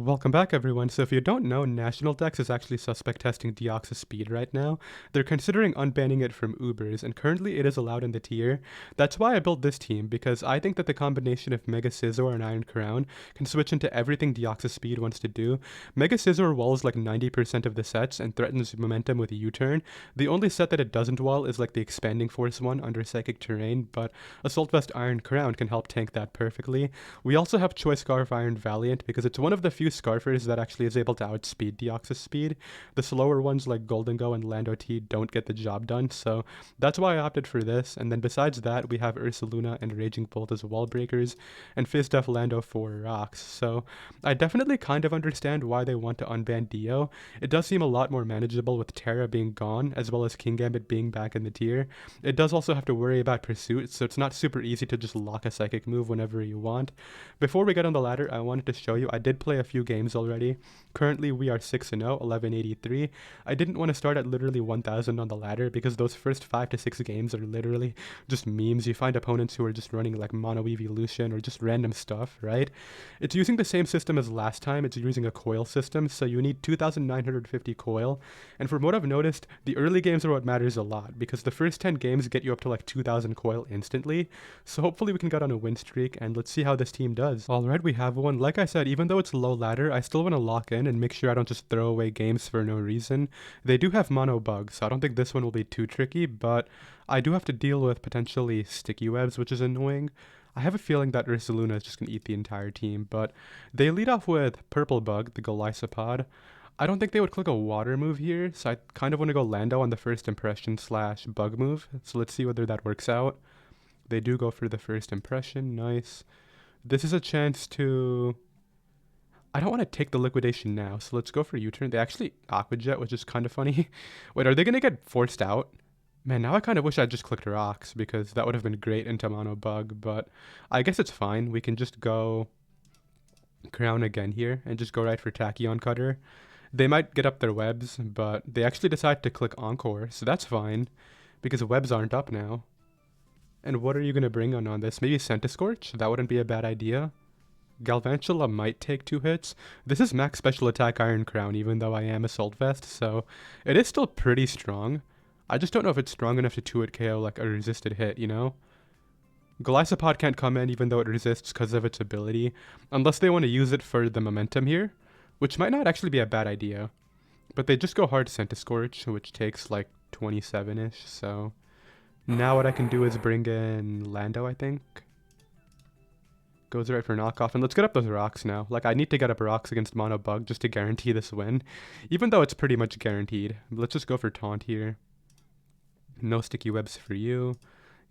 Welcome back, everyone. So if you don't know, National Dex is actually suspect testing Deoxys speed right now. They're considering unbanning it from Ubers, and currently it is allowed in the tier. That's why I built this team, because I think that the combination of Mega Scizor and Iron Crown can switch into everything Deoxys speed wants to do. Mega Scizor walls like 90% of the sets and threatens momentum with a U-turn. The only set that it doesn't wall is like the Expanding Force one under Psychic Terrain, but Assault Vest Iron Crown can help tank that perfectly. We also have Choice Scarf Iron Valiant, because it's one of the few Scarfers that actually is able to outspeed Deoxys speed. The slower ones like Golden Go and Lando T don't get the job done, so that's why I opted for this. And then besides that, we have Ursaluna and Raging Bolt as wall breakers, and Fizz Def Lando for rocks. So I definitely kind of understand why they want to unban Dio. It does seem a lot more manageable with Terra being gone, as well as King Gambit being back in the tier. It does also have to worry about Pursuit, so it's not super easy to just lock a Psychic move whenever you want. Before we get on the ladder, I wanted to show you, I did play a few games already. Currently, we are 6-0, 1183. I didn't want to start at literally 1000 on the ladder because those first 5 to 6 games are literally just memes. You find opponents who are just running like Mono Evolution or just random stuff, right? It's using the same system as last time. It's using a coil system, so you need 2950 coil. And from what I've noticed, the early games are what matters a lot because the first 10 games get you up to like 2000 coil instantly. So hopefully we can get on a win streak, and let's see how this team does. Alright, we have one. Like I said, even though it's low ladder, I still want to lock in and make sure I don't just throw away games for no reason. They do have mono bugs, so I don't think this one will be too tricky, but I do have to deal with potentially sticky webs, which is annoying. I have a feeling that Ursaluna is just going to eat the entire team, but they lead off with Purple Bug, the Golisopod. I don't think they would click a water move here, so I kind of want to go Lando on the first impression / bug move, so let's see whether that works out. They do go for the first impression, nice. This is a chance to... I don't want to take the liquidation now, so let's go for U-turn. They actually Aqua Jet, which is kind of funny. Wait, are they going to get forced out? Man, now I kind of wish I just clicked rocks, because that would have been great into mono bug, but I guess it's fine. We can just go Crown again here, and just go right for Tachyon Cutter. They might get up their webs, but they actually decide to click Encore, so that's fine, because webs aren't up now. And what are you going to bring on this? Maybe Centiscorch? That wouldn't be a bad idea. Galvantula might take 2 hits. This is max special attack Iron Crown, even though I am Assault Vest, so it is still pretty strong. I just don't know if it's strong enough to 2-hit KO like a resisted hit, you know? Golisopod can't come in even though it resists because of its ability, unless they want to use it for the momentum here, which might not actually be a bad idea. But they just go hard Centiscorch, which takes like 27-ish, so... Now what I can do is bring in Lando, I think. Goes right for knockoff, and let's get up those rocks now. Like, I need to get up rocks against Mono Bug just to guarantee this win, even though it's pretty much guaranteed. Let's just go for Taunt here. No sticky webs for you.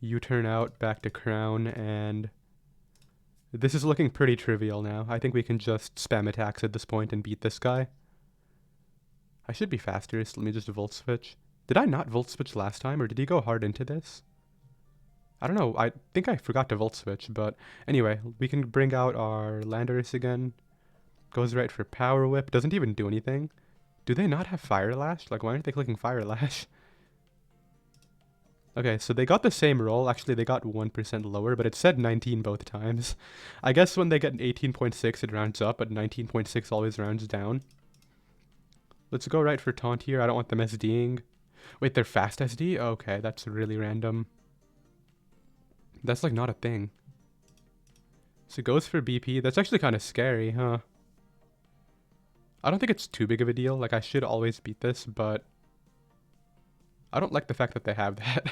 You turn out, back to Crown, and... This is looking pretty trivial now. I think we can just spam attacks at this point and beat this guy. I should be faster, so let me just Volt Switch. Did I not Volt Switch last time, or did he go hard into this? I don't know, I think I forgot to Volt Switch, but anyway, we can bring out our Landorus again. Goes right for Power Whip, doesn't even do anything. Do they not have Fire Lash? Like, why aren't they clicking Fire Lash? Okay, so they got the same roll. Actually, they got 1% lower, but it said 19 both times. I guess when they get an 18.6, it rounds up, but 19.6 always rounds down. Let's go right for Taunt here. I don't want them SDing. Wait, they're fast SD? Okay, that's really random. That's like not a thing. So it goes for BP. That's actually kind of scary, huh? I don't think it's too big of a deal. Like, I should always beat this, but... I don't like the fact that they have that.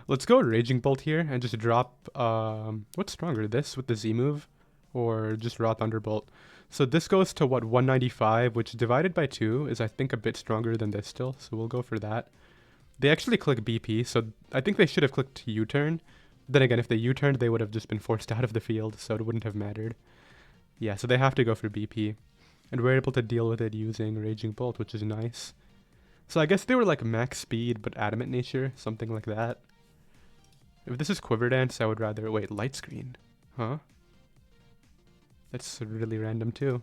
Let's go Raging Bolt here and just drop... what's stronger, this with the Z move? Or just Raw Thunderbolt? So this goes to, what, 195, which divided by 2 is, I think, a bit stronger than this still. So we'll go for that. They actually click BP, so I think they should have clicked U-turn. Then again, if they U-turned, they would have just been forced out of the field, so it wouldn't have mattered. Yeah, so they have to go for BP. And we're able to deal with it using Raging Bolt, which is nice. So I guess they were like max speed, but adamant nature, something like that. If this is Quiver Dance, I would rather... Wait, Light Screen? Huh? That's really random too.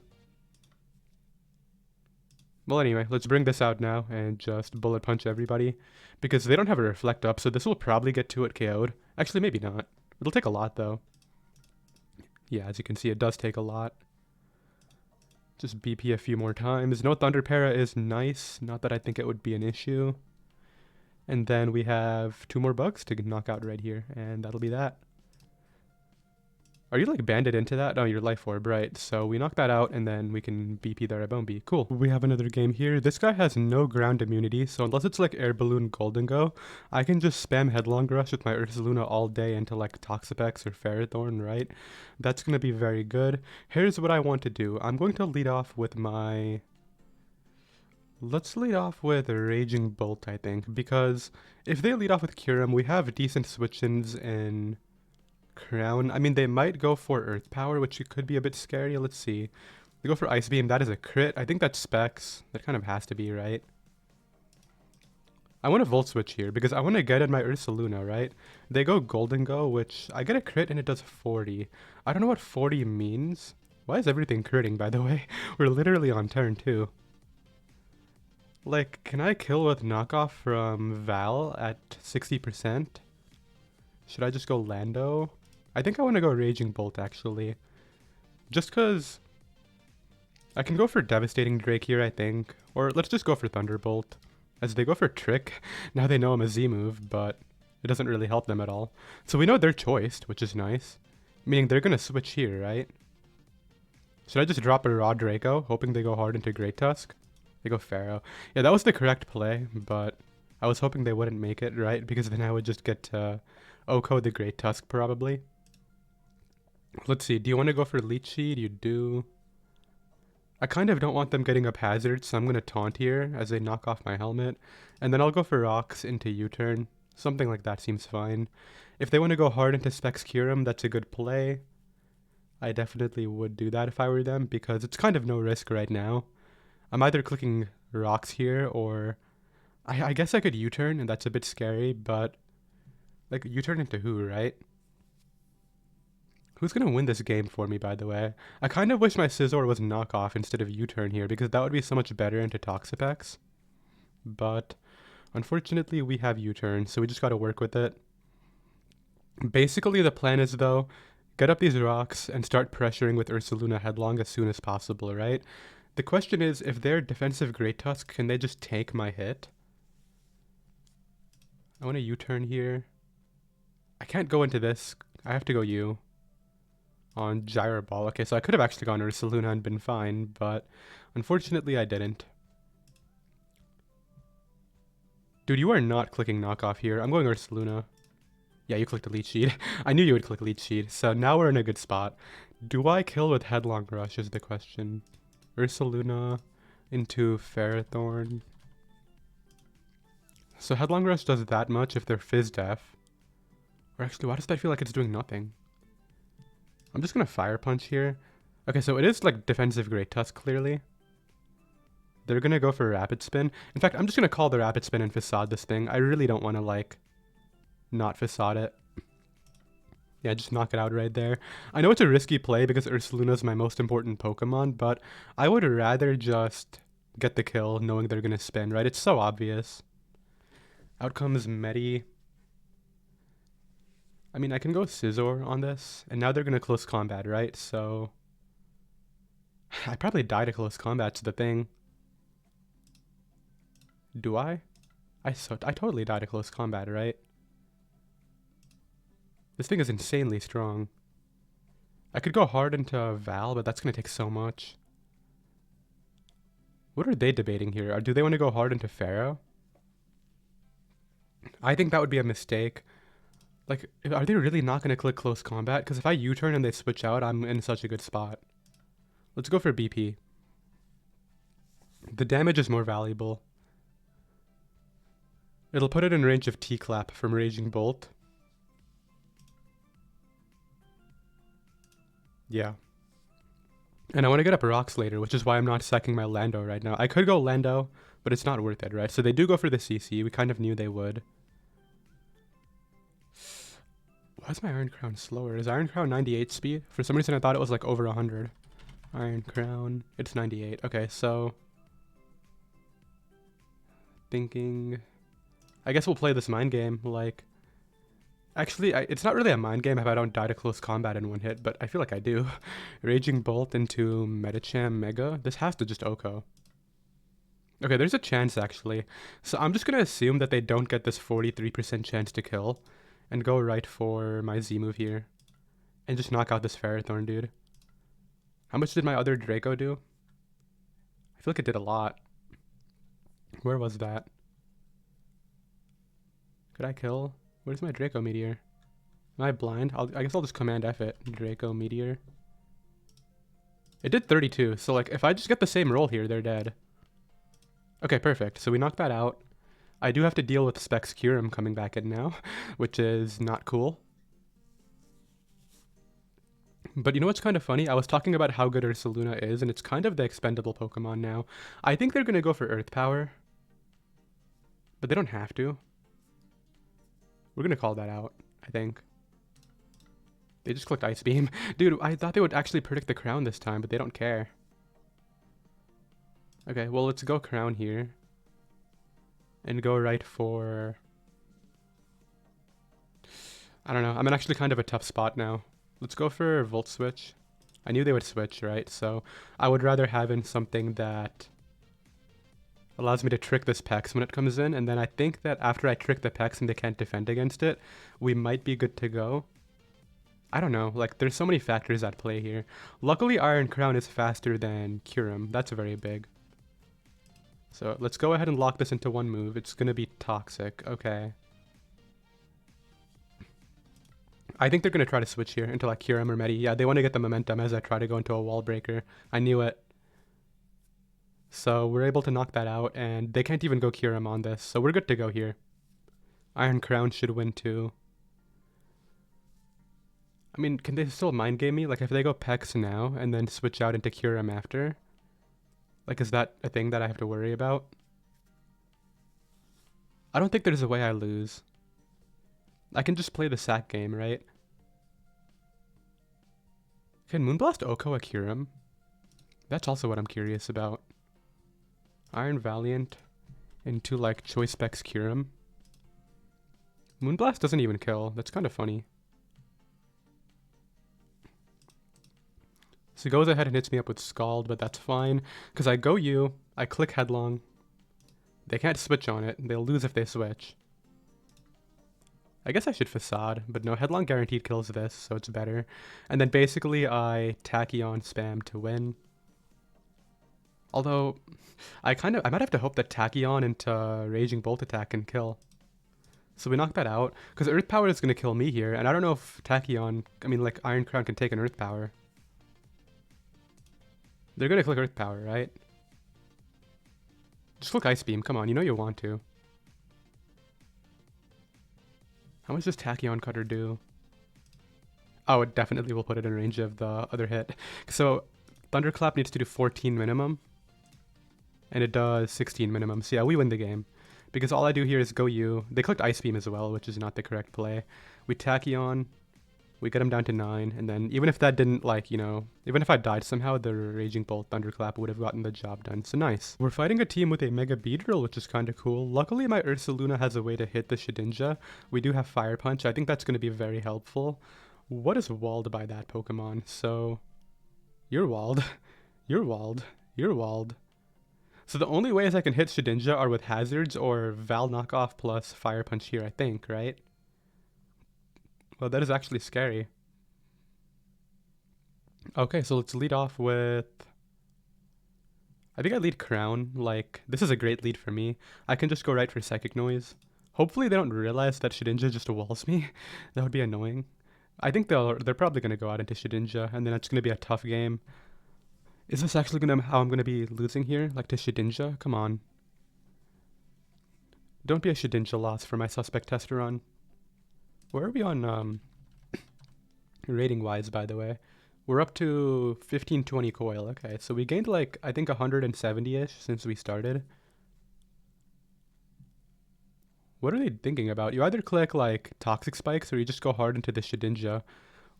Well, anyway, let's bring this out now and just bullet punch everybody. Because they don't have a Reflect up, so this will probably get 2-hit KO'd. Actually, maybe not. It'll take a lot, though. Yeah, as you can see, it does take a lot. Just BP a few more times. No Thunder Para is nice. Not that I think it would be an issue. And then we have 2 more bugs to knock out right here, and that'll be that. Are you like banded into that? No, you're Life Orb, right. So we knock that out and then we can BP the Rabombi. Cool. We have another game here. This guy has no ground immunity, so unless it's like Air Balloon Golden Go, I can just spam Headlong Rush with my Ursaluna all day into like Toxapex or Ferrothorn, right? That's going to be very good. Here's what I want to do. I'm going to lead off with my... Let's lead off with Raging Bolt, I think, because if they lead off with Kyurem, we have decent switch-ins in Crown. I mean, they might go for Earth Power, which could be a bit scary. Let's see. They go for Ice Beam. That is a crit. I think that's Specs. That kind of has to be, right? I want to Volt Switch here because I want to get in my Ursaluna, right? They go Golden Go, which I get a crit and it does 40. I don't know what 40 means. Why is everything critting, by the way? We're literally on turn 2. Like, can I kill with knockoff from Val at 60%? Should I just go Lando? I think I want to go Raging Bolt, actually. Just because I can go for Devastating Drake here, I think. Or let's just go for Thunderbolt. As they go for Trick, now they know I'm a Z move, but it doesn't really help them at all. So we know they're choiced, which is nice. Meaning they're going to switch here, right? Should I just drop a Raw Draco, hoping they go hard into Great Tusk? They go Pharaoh. Yeah, that was the correct play, but I was hoping they wouldn't make it, right? Because then I would just get Oko the Great Tusk, probably. Let's see, do you want to go for Leechy? You do. I kind of don't want them getting up Hazard, so I'm going to taunt here as they knock off my helmet. And then I'll go for Rocks into U-turn. Something like that seems fine. If they want to go hard into Specs Kyurem, that's a good play. I definitely would do that if I were them, because it's kind of no risk right now. I'm either clicking Rocks here, or I guess I could U-turn, and that's a bit scary, but like U-turn into who, right? Who's going to win this game for me, by the way? I kind of wish my Scizor was knockoff instead of U-turn here, because that would be so much better into Toxapex. But unfortunately, we have U-turn, so we just got to work with it. Basically, the plan is, though, get up these rocks and start pressuring with Ursaluna Headlong as soon as possible, right? The question is, if they're defensive Great Tusk, can they just take my hit? I want to U-turn here. I can't go into this. I have to go U. On Gyro Ball. Okay, so I could have actually gone Ursaluna and been fine, but unfortunately I didn't. Dude, you are not clicking knockoff here. I'm going Ursaluna. Yeah, you clicked a Leech Seed. I knew you would click Leech Seed, so now we're in a good spot. Do I kill with Headlong Rush is the question. Ursaluna into Ferrothorn. So Headlong Rush does that much if they're Fizz Def. Or actually, why does that feel like it's doing nothing? I'm just going to Fire Punch here. Okay, so it is like defensive Great Tusk, clearly. They're going to go for Rapid Spin. In fact, I'm just going to call the Rapid Spin and Facade this thing. I really don't want to, like, not Facade it. Yeah, just knock it out right there. I know it's a risky play because Ursaluna is my most important Pokemon, but I would rather just get the kill knowing they're going to spin, right? It's so obvious. Out comes Medi. I mean, I can go Scizor on this, and now they're going to close combat, right? So I probably die to close combat's the thing. Do I? I totally die to close combat, right? This thing is insanely strong. I could go hard into Val, but that's going to take so much. What are they debating here? Do they want to go hard into Pharaoh? I think that would be a mistake. Like, are they really not going to click close combat? Because if I U-turn and they switch out, I'm in such a good spot. Let's go for BP. The damage is more valuable. It'll put it in range of T-Clap from Raging Bolt. Yeah. And I want to get up rocks later, which is why I'm not sacking my Lando right now. I could go Lando, but it's not worth it, right? So they do go for the CC. We kind of knew they would. Why is my Iron Crown slower? Is Iron Crown 98 speed? For some reason I thought it was like over 100. Iron Crown. It's 98. Okay, so... thinking... I guess we'll play this mind game. Like, Actually, it's not really a mind game if I don't die to close combat in one hit, but I feel like I do. Raging Bolt into Metacham Mega. This has to just OHKO. Okay, there's a chance actually. So I'm just gonna assume that they don't get this 43% chance to kill and go right for my Z move here and just knock out this Ferrothorn dude. How much did my other Draco do? I feel like it did a lot. Where was that? Could I kill? Where's my Draco Meteor? Am I blind? I guess I'll just Command F it. Draco Meteor. It did 32, so like if I just get the same roll here, they're dead. Okay, perfect. So we knocked that out. I do have to deal with Specs Curum coming back in now, which is not cool. But you know what's kind of funny? I was talking about how good Ursaluna is, and it's kind of the expendable Pokemon now. I think they're going to go for Earth Power. But they don't have to. We're going to call that out, I think. They just clicked Ice Beam. Dude, I thought they would actually predict the Crown this time, but they don't care. Okay, well, let's go Crown here. And go right for... I don't know. I'm in actually kind of a tough spot now. Let's go for Volt Switch. I knew they would switch, right? So I would rather have in something that allows me to trick this Pex when it comes in. And then I think that after I trick the Pex and they can't defend against it, we might be good to go. I don't know. Like, there's so many factors at play here. Luckily, Iron Crown is faster than Curum. That's very big. So let's go ahead and lock this into one move. It's going to be Toxic. Okay. I think they're going to try to switch here into like Curum or Medi. Yeah, they want to get the momentum as I try to go into a wall breaker. I knew it. So we're able to knock that out, and they can't even go Curum on this. So we're good to go here. Iron Crown should win too. I mean, can they still mind game me? Like if they go Pex now and then switch out into Curum after? Like is that a thing that I have to worry about? I don't think there's a way I lose. I can just play the sack game, right? Can Moonblast OHKO a Curum? That's also what I'm curious about. Iron Valiant into like Choice Specs Curum. Moonblast doesn't even kill. That's kind of funny. So he goes ahead and hits me up with Scald, but that's fine. Because I go U, I click Headlong. They can't switch on it. They'll lose if they switch. I guess I should Facade, but no, Headlong guaranteed kills this, so it's better. And then basically I Tachyon spam to win. Although, I might have to hope that Tachyon into Raging Bolt attack can kill. So we knock that out, because Earth Power is going to kill me here, and I don't know if Tachyon, I mean like Iron Crown can take an Earth Power. They're going to click Earth Power, right? Just click Ice Beam, come on, you know you want to. How much does Tachyon Cutter do? Oh, it definitely will put it in range of the other hit. So, Thunderclap needs to do 14 minimum. And it does 16 minimum. So yeah, we win the game. Because all I do here is go U. They clicked Ice Beam as well, which is not the correct play. We Tachyon. We get him down to 9. And then even if that didn't, like, you know, even if I died somehow, the Raging Bolt Thunderclap would have gotten the job done. So nice. We're fighting a team with a Mega Beedrill, which is kind of cool. Luckily, my Ursaluna has a way to hit the Shedinja. We do have Fire Punch. I think that's going to be very helpful. What is walled by that Pokemon? So, you're walled. You're walled. You're walled. So the only ways I can hit Shedinja are with Hazards or Val Knockoff plus Fire Punch here, I think, right? Well, that is actually scary. Okay, so let's lead off with... I think I lead Crown. Like, this is a great lead for me. I can just go right for Psychic Noise. Hopefully they don't realize that Shedinja just walls me. That would be annoying. I think they're probably going to go out into Shedinja, and then it's going to be a tough game. Is this actually how I'm going to be losing here? Like to Shedinja? Come on. Don't be a Shedinja loss for my Suspect Tester run. Where are we on rating-wise, by the way? We're up to 1520 coil. Okay, so we gained like, I think 170-ish since we started. What are they thinking about? You either click like Toxic Spikes or you just go hard into the Shedinja.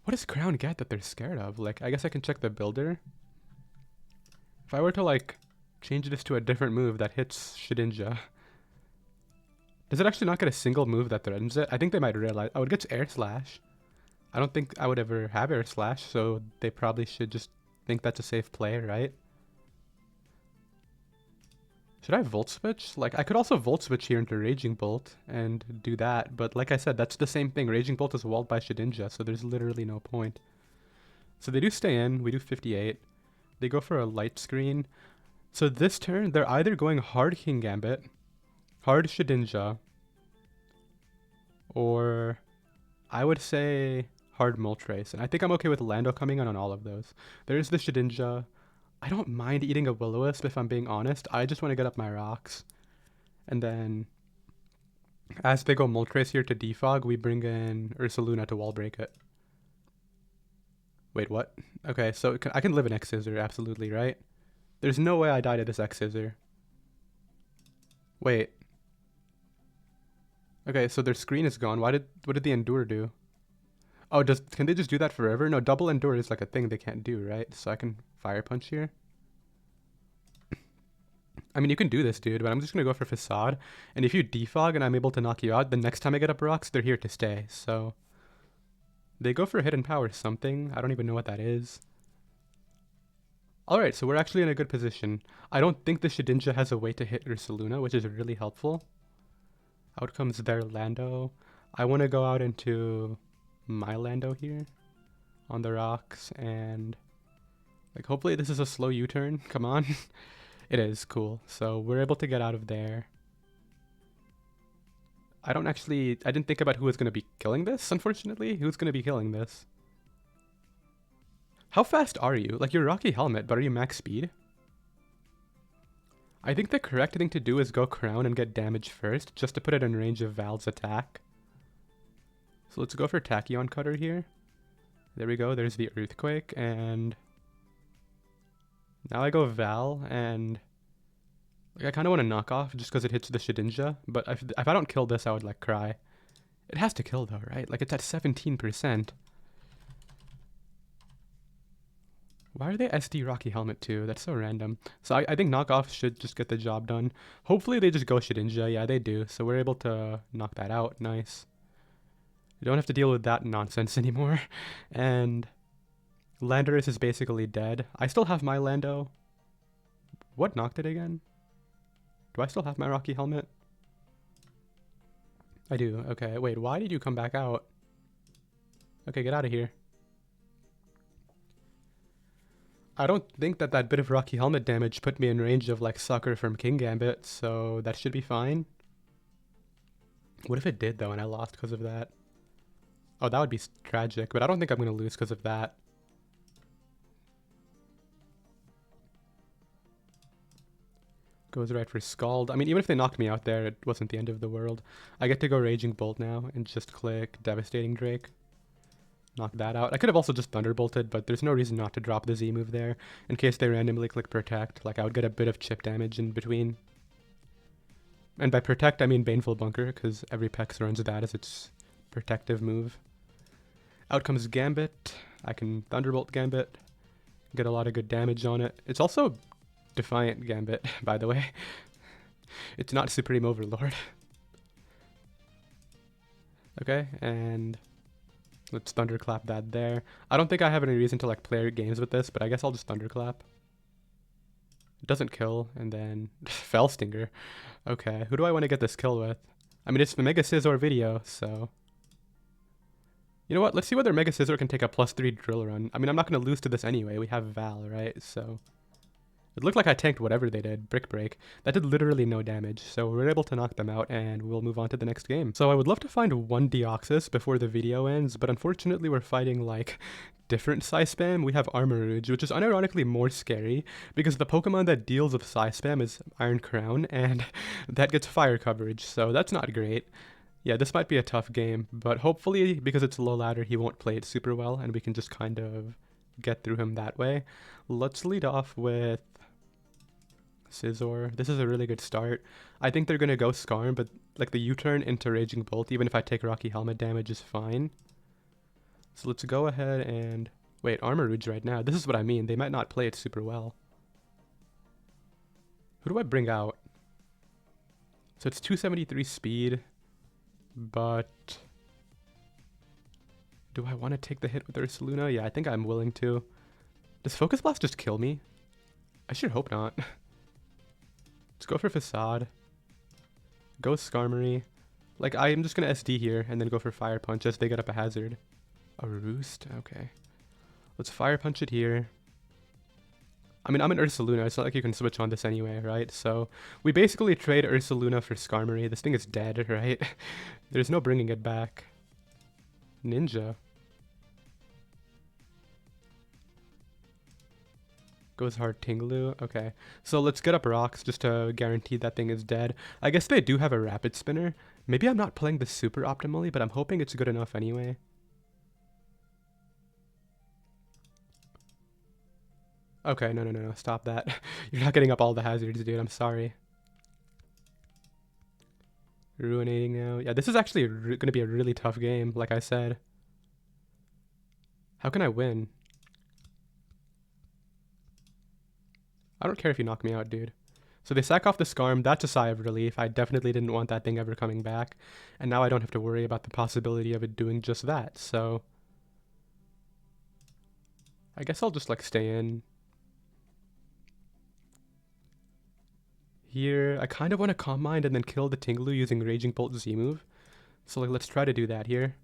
What does Crown get that they're scared of? Like, I guess I can check the builder. If I were to like change this to a different move that hits Shedinja. Does it actually not get a single move that threatens it? I think they might realize. Oh, it gets Air Slash. I don't think I would ever have Air Slash, so they probably should just think that's a safe play, right? Should I Volt Switch? Like, I could also Volt Switch here into Raging Bolt and do that, but like I said, that's the same thing. Raging Bolt is walled by Shedinja, so there's literally no point. So they do stay in. We do 58. They go for a Light Screen. So this turn, they're either going hard King Gambit, hard Shedinja, or I would say hard Moltres. And I think I'm okay with Lando coming on all of those. There's the Shedinja. I don't mind eating a Will-O-Wisp if I'm being honest. I just want to get up my rocks. And then as they go Moltres here to defog, we bring in Ursaluna to wall break it. Wait, what? Okay, so I can live an X Scizor, absolutely, right? There's no way I die to this X Scizor. Wait. Okay, so their screen is gone. What did the Endure do? Oh, can they just do that forever? No, double Endure is like a thing they can't do, right? So I can Fire Punch here. I mean, you can do this, dude, but I'm just going to go for Facade. And if you defog and I'm able to knock you out, the next time I get up rocks, they're here to stay. So they go for Hidden Power something. I don't even know what that is. Alright, so we're actually in a good position. I don't think the Shedinja has a way to hit Ursaluna, which is really helpful. Out comes their Lando. I want to go out into my Lando here on the rocks, and like hopefully this is a slow U-turn. Come on. It is. Cool. So we're able to get out of there. I didn't think about who was going to be killing this, unfortunately. Who's going to be killing this? How fast are you? Like, you're Rocky Helmet, but are you max speed? I think the correct thing to do is go Crown and get damage first, just to put it in range of Val's attack. So let's go for Tachyon Cutter here. There we go, there's the Earthquake, and now I go Val, and like, I kind of want to knock off just because it hits the Shedinja, but if I don't kill this, I would like cry. It has to kill though, right? Like, it's at 17%. Why are they SD Rocky Helmet too? That's so random. So I think knockoff should just get the job done. Hopefully they just go Shedinja. Yeah, they do. So we're able to knock that out. Nice. You don't have to deal with that nonsense anymore. And Landorus is basically dead. I still have my Lando. What knocked it again? Do I still have my Rocky Helmet? I do. Okay, wait, why did you come back out? Okay, get out of here. I don't think that bit of Rocky Helmet damage put me in range of like Sucker from King Gambit, so that should be fine. What if it did though and I lost because of that? Oh, that would be tragic, but I don't think I'm going to lose because of that. Goes right for Scald. I mean, even if they knocked me out there, it wasn't the end of the world. I get to go Raging Bolt now and just click Devastating Drake. Knock that out. I could have also just Thunderbolted, but there's no reason not to drop the Z move there in case they randomly click Protect. Like, I would get a bit of chip damage in between. And by Protect, I mean Baneful Bunker, because every Pex runs that as its protective move. Out comes Gambit. I can Thunderbolt Gambit. Get a lot of good damage on it. It's also Defiant Gambit, by the way. It's not Supreme Overlord. Okay, and let's Thunderclap that there. I don't think I have any reason to like play games with this, but I guess I'll just Thunderclap. It doesn't kill, and then Fell Stinger. Okay, who do I want to get this kill with? I mean, it's the Mega Scizor video, so you know what? Let's see whether Mega Scizor can take a +3 drill run. I mean, I'm not going to lose to this anyway. We have Val, right? So it looked like I tanked whatever they did. Brick Break. That did literally no damage, so we're able to knock them out, and we'll move on to the next game. So I would love to find one Deoxys before the video ends, but unfortunately we're fighting, like, different Psy Spam. We have Armourouge, which is unironically more scary, because the Pokemon that deals with Psy Spam is Iron Crown, and that gets fire coverage, so that's not great. Yeah, this might be a tough game, but hopefully, because it's low ladder, he won't play it super well, and we can just kind of get through him that way. Let's lead off with Scizor. This is a really good start. I think they're going to go Skarm, but like the U-turn into Raging Bolt, even if I take Rocky Helmet damage, is fine. So let's go ahead and wait, Armourouge right now. This is what I mean. They might not play it super well. Who do I bring out? So it's 273 speed, but do I want to take the hit with Ursaluna? Yeah, I think I'm willing to. Does Focus Blast just kill me? I should hope not. Let's go for Facade. Go Skarmory. Like, I'm just going to SD here and then go for Fire Punch as they get up a hazard. A Roost? Okay. Let's Fire Punch it here. I mean, I'm an Ursaluna. It's not like you can switch on this anyway, right? So we basically trade Ursaluna for Skarmory. This thing is dead, right? There's no bringing it back. Ninja. Goes hard Tinglu. Okay. So let's get up rocks just to guarantee that thing is dead. I guess they do have a Rapid Spinner. Maybe I'm not playing this super optimally, but I'm hoping it's good enough anyway. Okay, no. Stop that. You're not getting up all the hazards, dude. I'm sorry. Ruinating now. Yeah, this is actually going to be a really tough game, like I said. How can I win? I don't care if you knock me out, dude. So they sack off the Skarm. That's a sigh of relief. I definitely didn't want that thing ever coming back. And now I don't have to worry about the possibility of it doing just that. So I guess I'll just like stay in. Here, I kind of want to Calm Mind and then kill the Tinglu using Raging Bolt Z move. So like, let's try to do that here.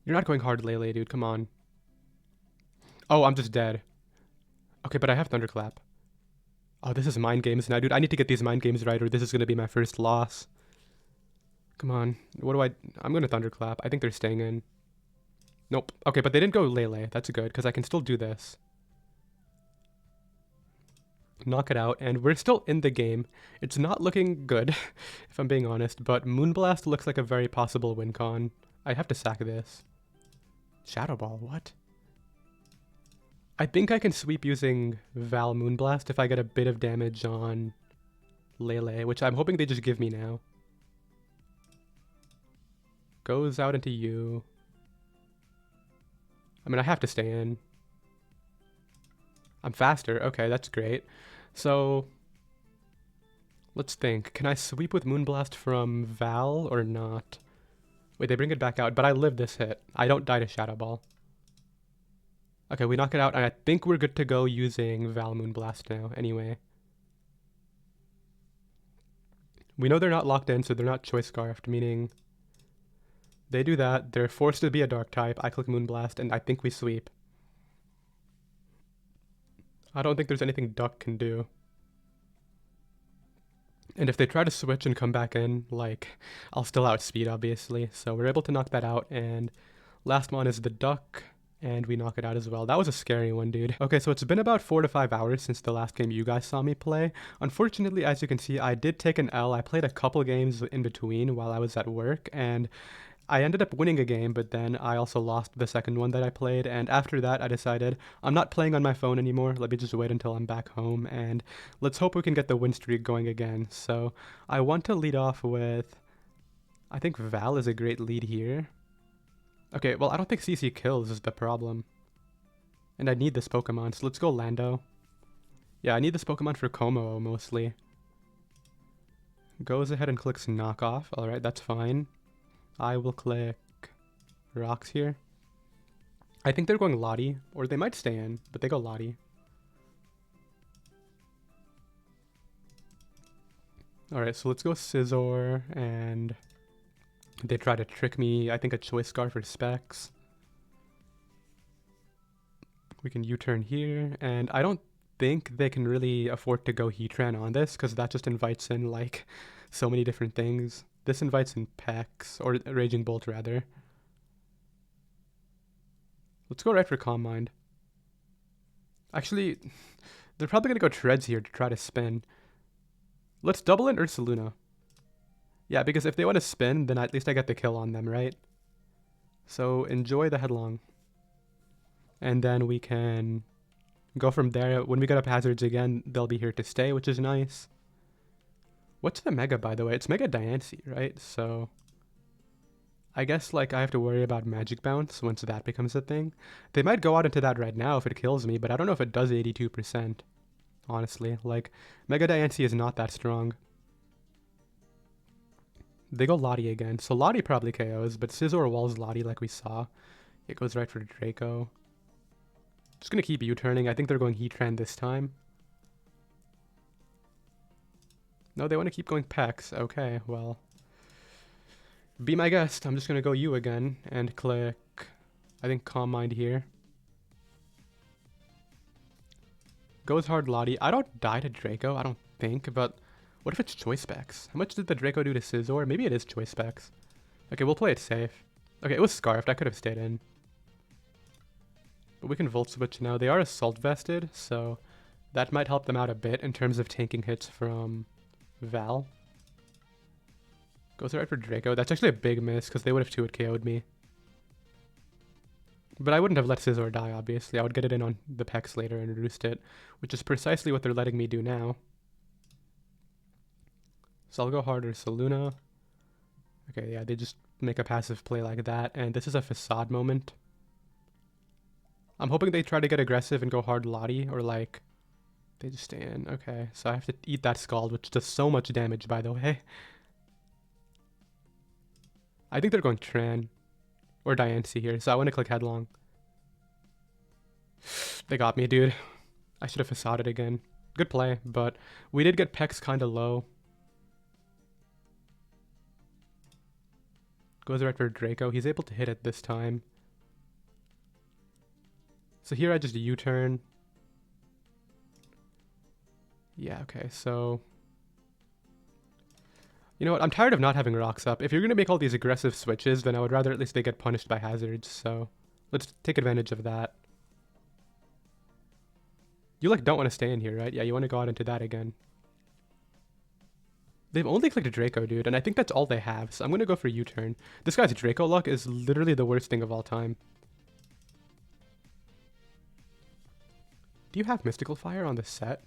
You're not going hard, Lele, dude. Come on. Oh, I'm just dead. Okay, but I have Thunderclap. Oh, this is mind games now, dude. I need to get these mind games right or this is going to be my first loss. Come on. What do I'm going to Thunderclap. I think they're staying in. Nope. Okay, but they didn't go Lele. That's good, because I can still do this. Knock it out, and we're still in the game. It's not looking good, if I'm being honest, but Moonblast looks like a very possible win con. I have to sack this. Shadow Ball, what? I think I can sweep using Val Moonblast if I get a bit of damage on Lele, which I'm hoping they just give me now. Goes out into you. I mean, I have to stay in. I'm faster. Okay, that's great. So, let's think. Can I sweep with Moonblast from Val or not? Wait, they bring it back out, but I live this hit. I don't die to Shadow Ball. Okay, we knock it out, and I think we're good to go using Val Moonblast now, anyway. We know they're not locked in, so they're not Choice Scarfed, meaning they do that. They're forced to be a Dark type. I click Moonblast, and I think we sweep. I don't think there's anything Duck can do. And if they try to switch and come back in, like, I'll still outspeed, obviously. So we're able to knock that out, and last one is the Duck, and we knock it out as well. That was a scary one, dude. Okay, so it's been about 4 to 5 hours since the last game you guys saw me play. Unfortunately, as you can see, I did take an L. I played a couple games in between while I was at work, and I ended up winning a game, but then I also lost the second one that I played, and after that I decided I'm not playing on my phone anymore. Let me just wait until I'm back home, and let's hope we can get the win streak going again. So I want to lead off with, I think Val is a great lead here. Okay, well, I don't think CC kills is the problem. And I need this Pokemon, so let's go Lando. Yeah, I need this Pokemon for Como mostly. Goes ahead and clicks Knockoff. Alright, that's fine. I will click Rocks here. I think they're going Lottie, or they might stay in, but they go Lottie. Alright, so let's go Scizor, and they try to trick me. I think a Choice Scarf for Specs. We can U-turn here, and I don't think they can really afford to go Heatran on this, because that just invites in, like, so many different things. This invites in Pex, or Raging Bolt, rather. Let's go right for Calm Mind. Actually, they're probably going to go Treads here to try to spin. Let's double in Ursaluna. Yeah, because if they want to spin, then at least I get the kill on them, right? So enjoy the Headlong. And then we can go from there. When we get up hazards again, they'll be here to stay, which is nice. What's the Mega, by the way? It's Mega Diancie, right? So I guess, like, I have to worry about Magic Bounce once that becomes a thing. They might go out into that right now if it kills me, but I don't know if it does 82%. honestly. Like, Mega Diancie is not that strong. They go Lottie again. So Lottie probably KOs, but Scizor walls Lottie like we saw. It goes right for Draco. Just gonna keep U-turning. I think they're going Heatran this time. No, they want to keep going Pex. Okay, well. Be my guest. I'm just gonna go U again and click, I think, Calm Mind here. Goes hard Lottie. I don't die to Draco, I don't think, but what if it's Choice Specs? How much did the Draco do to Scizor? Maybe it is Choice Specs. Okay, we'll play it safe. Okay, it was Scarfed. I could have stayed in. But we can Volt Switch now. They are Assault Vested, so that might help them out a bit in terms of tanking hits from Val. Goes right for Draco. That's actually a big miss, because they would have 2-hit KO'd me. But I wouldn't have let Scizor die, obviously. I would get it in on the Pex later and roost it, which is precisely what they're letting me do now. So I'll go harder Saluna. Okay, yeah, they just make a passive play like that, and this is a Facade moment. I'm hoping they try to get aggressive and go hard Lottie, or like, they just stay in. Okay, so I have to eat that Scald, which does so much damage, by the way. I think they're going Tran or Diancie here, so I want to click Headlong. They got me, dude. I should have Facaded again. Good play, but we did get Pex kind of low. Goes right for Draco. He's able to hit it this time. So here I just U-turn. Yeah, okay, so... You know what, I'm tired of not having rocks up. If you're going to make all these aggressive switches, then I would rather at least they get punished by hazards, so... Let's take advantage of that. You, like, don't want to stay in here, right? Yeah, you want to go out into that again. They've only clicked a Draco, dude, and I think that's all they have, so I'm going to go for U-turn. This guy's Draco luck is literally the worst thing of all time. Do you have Mystical Fire on the set?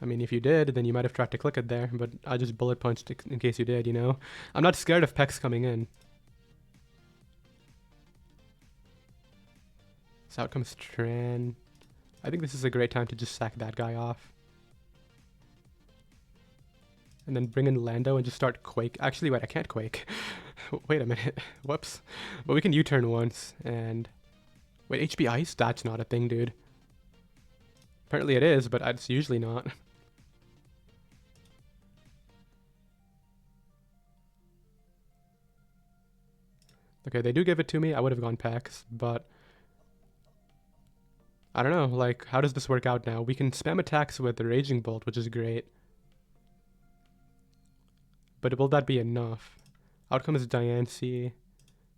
I mean, if you did, then you might have tried to click it there, but I just bullet punched in case you did, you know? I'm not scared of Pex coming in. So out comes Tran. I think this is a great time to just sack that guy off. And then bring in Lando and just start Quake. Actually, wait, I can't Quake. Wait a minute. Whoops. But we can U-turn once, and... Wait, HP Ice? That's not a thing, dude. Apparently it is, but it's usually not. Okay, they do give it to me. I would have gone Pex, but... I don't know, like, how does this work out now? We can spam attacks with the Raging Bolt, which is great. But will that be enough? Outcome is Diancie.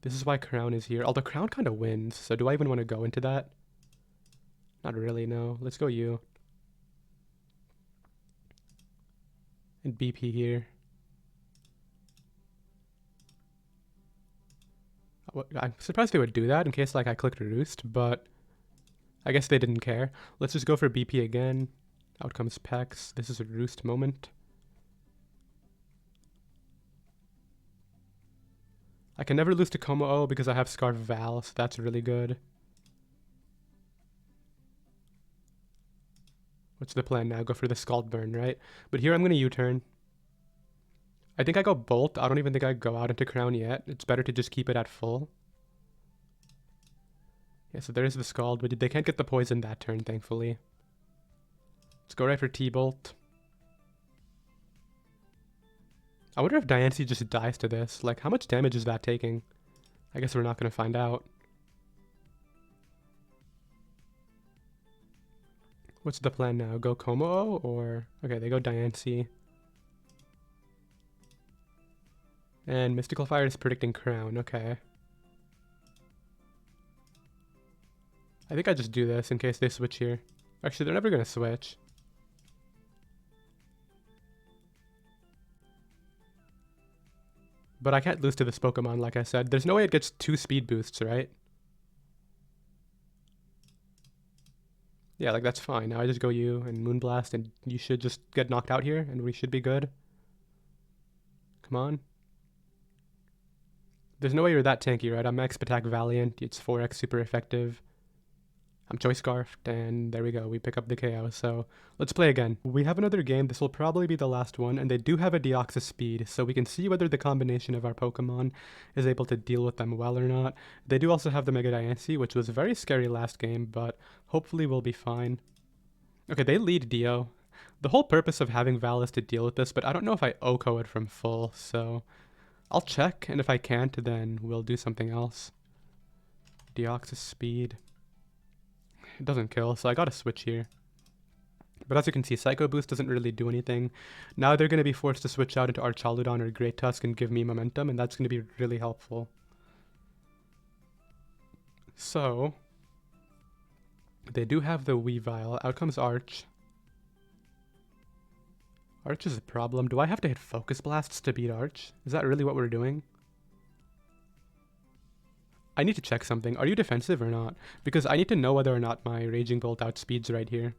This is why Crown is here. Although Crown kind of wins, so do I even want to go into that? Not really, no. Let's go U. And BP here. I'm surprised they would do that in case like I clicked Roost, but I guess they didn't care. Let's just go for BP again. Out comes Pex. This is a Roost moment. I can never lose to Como-O because I have Scarf Val, so that's really good. What's the plan now? Go for the Scald Burn, right? But here I'm going to U-turn. I think I go Bolt. I don't even think I go out into Crown yet. It's better to just keep it at full. Yeah, so there's the Scald, but they can't get the poison that turn, thankfully. Let's go right for T-Bolt. I wonder if Diancie just dies to this. Like, how much damage is that taking? I guess we're not going to find out. What's the plan now? Go Como-O or... Okay, they go Diancie. And Mystical Fire is predicting Crown. Okay. I think I just do this in case they switch here. Actually, they're never going to switch. But I can't lose to this Pokemon, like I said. There's no way it gets 2 speed boosts, right? Yeah, like that's fine. Now I just go U and Moonblast, and you should just get knocked out here, and we should be good. Come on. There's no way you're that tanky, right? I'm Max Attack Valiant. It's 4x super effective. I'm Choice Scarfed, and there we go, we pick up the KO, so let's play again. We have another game, this will probably be the last one, and they do have a Deoxys speed, so we can see whether the combination of our Pokemon is able to deal with them well or not. They do also have the Mega Diancie, which was very scary last game, but hopefully we'll be fine. Okay, they lead Dio. The whole purpose of having Val is to deal with this, but I don't know if I OHKO it from full, so I'll check, and if I can't, then we'll do something else. Deoxys speed. It doesn't kill, so I gotta switch here. But as you can see, Psycho Boost doesn't really do anything. Now they're going to be forced to switch out into Archaludon or Great Tusk and give me momentum, and that's going to be really helpful. So, they do have the Weavile. Out comes Arch. Arch is a problem. Do I have to hit Focus Blasts to beat Arch? Is that really what we're doing? I need to check something. Are you defensive or not? Because I need to know whether or not my Raging Bolt outspeeds right here.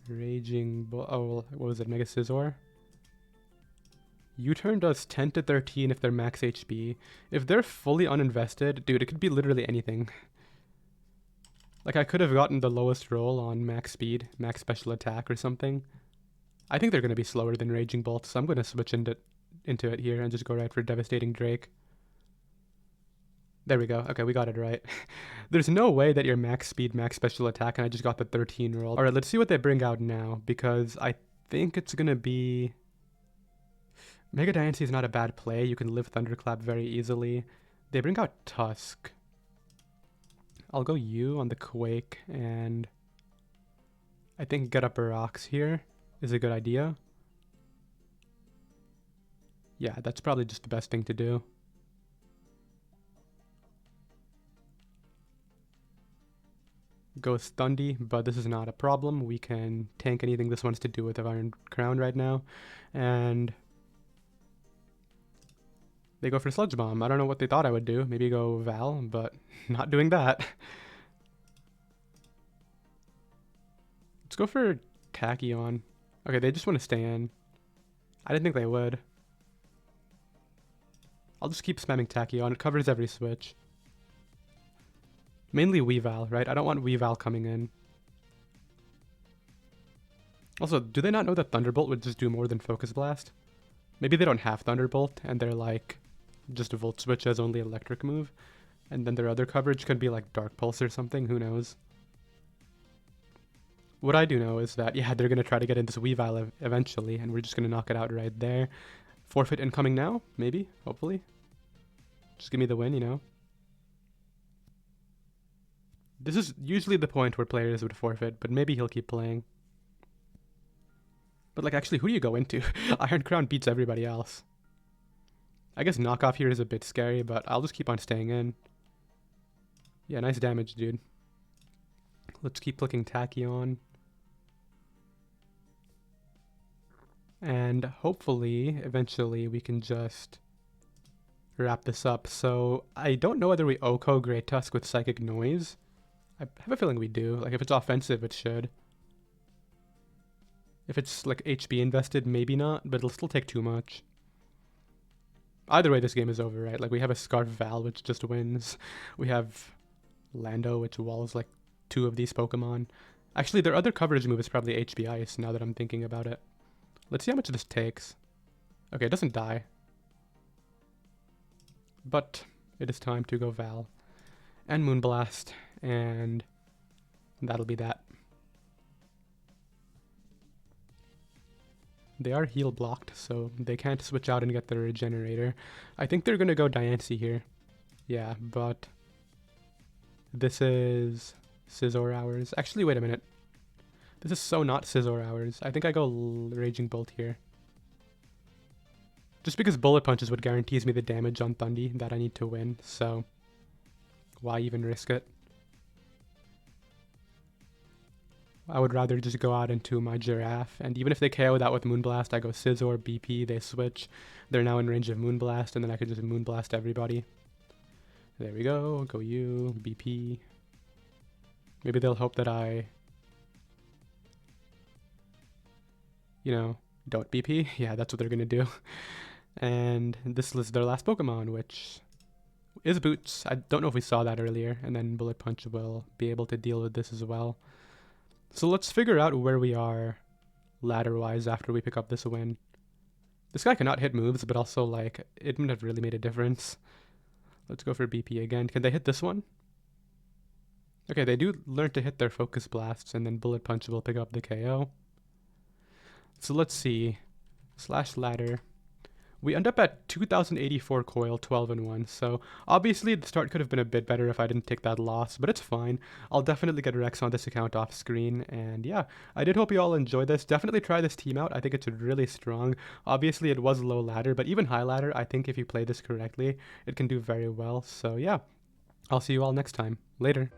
Raging Bolt. Oh, what was it? Mega Scizor? U-turn does 10 to 13 if they're max HP. If they're fully uninvested, dude, it could be literally anything. Like, I could have gotten the lowest roll on max speed, max special attack or something. I think they're going to be slower than Raging Bolt, so I'm going to switch into it here and just go right for Devastating Drake. There we go. Okay, we got it right. There's no way that you're max speed, max special attack, and I just got the 13 roll. Alright, let's see what they bring out now, because I think it's going to be... Mega Diancie is not a bad play. You can live Thunderclap very easily. They bring out Tusk. I'll go U on the Quake, and I think get up a Rocks here is a good idea. Yeah, that's probably just the best thing to do. Goes Thundy, but this is not a problem. We can tank anything this wants to do with the Iron Crown right now. And they go for Sludge Bomb. I don't know what they thought I would do. Maybe go Val, but not doing that. Let's go for Tachyon. Okay, they just want to stay in. I didn't think they would. I'll just keep spamming Tachyon. It covers every switch. Mainly Weavile, right? I don't want Weavile coming in. Also, do they not know that Thunderbolt would just do more than Focus Blast? Maybe they don't have Thunderbolt, and they're like, just a Volt Switch as only electric move. And then their other coverage could be like Dark Pulse or something, who knows? What I do know is that, yeah, they're going to try to get in this Weavile eventually, and we're just going to knock it out right there. Forfeit incoming now? Maybe? Hopefully? Just give me the win, you know? This is usually the point where players would forfeit, but maybe he'll keep playing. But, like, actually, who do you go into? Iron Crown beats everybody else. I guess knockoff here is a bit scary, but I'll just keep on staying in. Yeah, nice damage, dude. Let's keep clicking Tachyon. And hopefully, eventually, we can just wrap this up. So, I don't know whether we OHKO Great Tusk with Psychic Noise. I have a feeling we do. Like, if it's offensive, it should. If it's, like, HP invested, maybe not, but it'll still take too much. Either way, this game is over, right? Like, we have a Scarf Val, which just wins. We have Lando, which walls, like, 2 of these Pokemon. Actually, their other coverage move is probably HP Ice, now that I'm thinking about it. Let's see how much this takes. Okay, it doesn't die. But it is time to go Val. And Moonblast. And that'll be that. They are heal blocked, so they can't switch out and get the Regenerator. I think they're going to go Diancie here. Yeah, but this is Scizor Hours. Actually, wait a minute. This is so not Scizor Hours. I think I go Raging Bolt here. Just because Bullet Punch is what guarantees me the damage on Thundy that I need to win, so why even risk it? I would rather just go out into my Giraffe, and even if they KO that with Moonblast, I go Scizor, BP, they switch. They're now in range of Moonblast, and then I could just Moonblast everybody. There we go, go you, BP. Maybe they'll hope that I, you know, don't BP. Yeah, that's what they're gonna do. And this is their last Pokemon, which is Boots. I don't know if we saw that earlier, and then Bullet Punch will be able to deal with this as well. So let's figure out where we are ladder-wise after we pick up this win. This guy cannot hit moves, but also, like, it wouldn't have really made a difference. Let's go for BP again. Can they hit this one? Okay, they do learn to hit their Focus Blasts, and then Bullet Punch will pick up the KO. So let's see. Slash ladder. We end up at 2084 coil, 12-1. So obviously the start could have been a bit better if I didn't take that loss, but it's fine. I'll definitely get Rex on this account off screen. And yeah, I did hope you all enjoyed this. Definitely try this team out. I think it's really strong. Obviously it was low ladder, but even high ladder, I think if you play this correctly, it can do very well. So yeah, I'll see you all next time. Later.